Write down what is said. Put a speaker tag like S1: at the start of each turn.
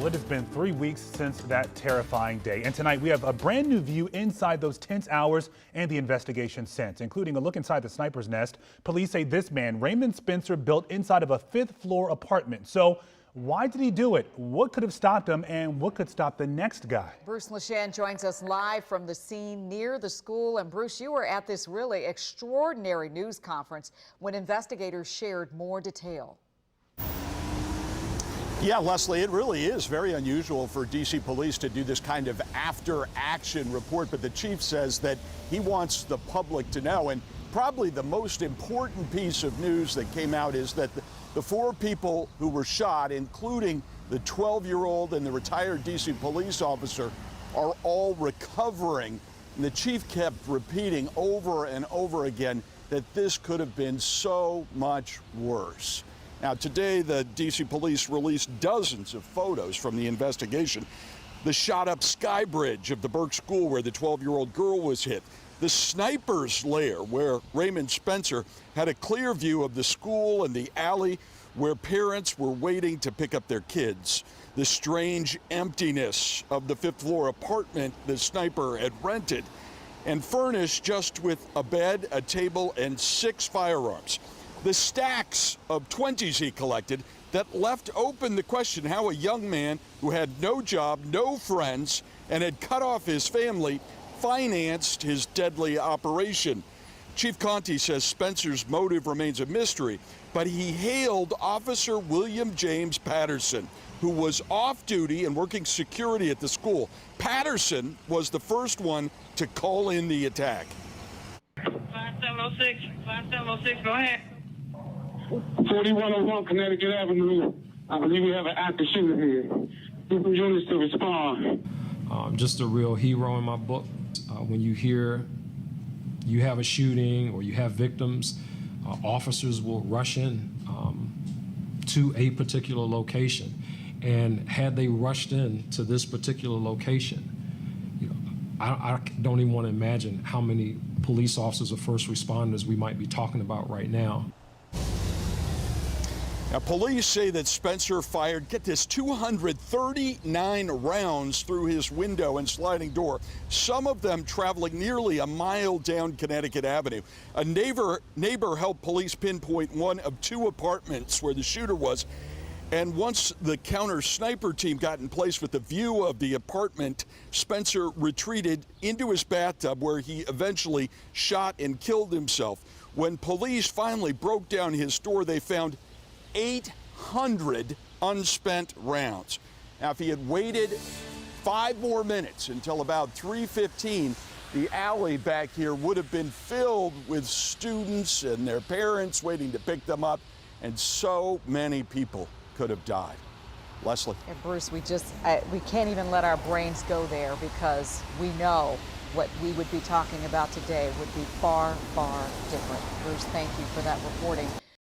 S1: Well, it has been 3 weeks since that terrifying day, and tonight we have a brand new view inside those tense hours and the investigation since, including a look inside the sniper's nest. Police say this man, Raymond Spencer, built inside of a 5th-floor apartment. So why did he do it? What could have stopped him, and what could stop the next guy?
S2: Bruce Leshan joins us live from the scene near the school. And Bruce, you were at this really extraordinary news conference when investigators shared more detail.
S3: Yeah, Leslie, it really is very unusual for D.C. police to do this kind of after-action report, but the chief says that he wants the public to know. And probably the most important piece of news that came out is that the 4 people who were shot, including the 12-year-old and the retired D.C. police officer, are all recovering. And the chief kept repeating over and over again that this could have been so much worse. Now, today, the D.C. police released dozens of photos from the investigation. The shot-up sky bridge of the Burke School where the 12-year-old girl was hit. The sniper's lair where Raymond Spencer had a clear view of the school and the alley where parents were waiting to pick up their kids. The strange emptiness of the 5th-floor apartment the sniper had rented and furnished just with a bed, a table, and 6 firearms. The stacks of 20s he collected that left open the question how a young man who had no job, no friends, and had cut off his family financed his deadly operation. Chief Contee says Spencer's motive remains a mystery, but he hailed Officer William James Patterson, who was off duty and working security at the school. Patterson was the first one to call in the attack.
S4: 5706, go ahead.
S5: 4101 Connecticut Avenue. I believe we have an active shooter here. Different units to respond.
S6: Just a real hero in my book. When you hear you have a shooting or you have victims, officers will rush in to a particular location. And had they rushed in to this particular location, I don't even want to imagine how many police officers or first responders we might be talking about right now.
S3: Now, police say that Spencer fired, get this, 239 rounds through his window and sliding door, some of them traveling nearly a mile down Connecticut Avenue. A neighbor helped police pinpoint one of 2 apartments where the shooter was. And once the counter sniper team got in place with the view of the apartment, Spencer retreated into his bathtub where he eventually shot and killed himself. When police finally broke down his door, they found 800 unspent rounds. Now, if he had waited 5 more minutes until about 3:15, the alley back here would have been filled with students and their parents waiting to pick them up, and so many people could have died. Leslie.
S2: And Bruce, we can't even let our brains go there because we know what we would be talking about today would be far, far different. Bruce, thank you for that reporting.